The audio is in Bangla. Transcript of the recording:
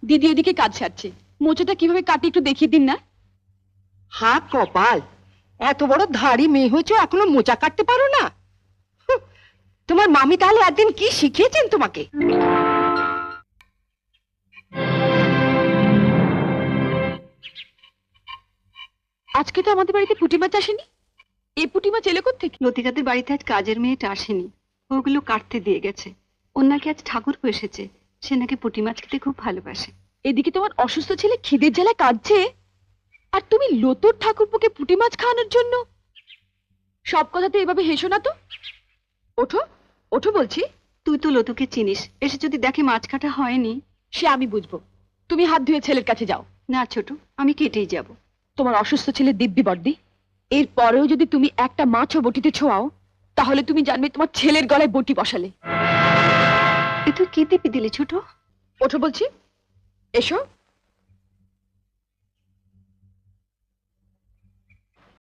দিদি এদিকে কাজ সারছে, মোচাটা কিভাবে কাটি একটু দেখিয়ে দিন না। হা কপাল, এত বড় ধাড়ি মেয়ে হয়েছে এখনো মোচা কাটতে পারো না? হুঁ, তোমার মামি তাহলে একদিন কি শিখিয়েছেন তোমাকে? আজকে তো আমাদের বাড়িতে পুঁটি মাছ আসেনি। এই পুঁটি মাছ এলো কোত্থেকে? লতিকাদের বাড়িতে আজ কাজের মেয়েটা আসেনি, ওগুলো কাটতে দিয়ে গেছে। ওর নাকি আজ ঠাকুরপো এসেছে, সে নাকি পুঁটি মাছ খেতে খুব ভালোবাসে। এদিকে তোমার অসুস্থ ছেলে খিদের জ্বালায় কাঁদছে, আর তুমি লতুর ঠাকুরপোকে পুঁটি মাছ খাওয়ানোর জন্য। সব কথাতে এভাবে হেসো না তো। ওঠো ওঠো বলছি। তুই তো লতুকে চিনিস, এসে যদি দেখে মাছ কাটা হয়নি। সে আমি বুঝবো, তুমি হাত ধুয়ে ছেলের কাছে যাও। না ছোট, আমি কেটেই যাব। তোমার অসুস্থ ছেলে দিব্যি বর্দি, এর পরেও যদি তুমি একটা মাছও বটিতে ছোঁয়াও, তাহলে তুমি জানবে তোমার ছেলের গলায় বটি বসালে। এ তুই কি দিবি দিলি ছোট? ওঠো বলছি, এসো।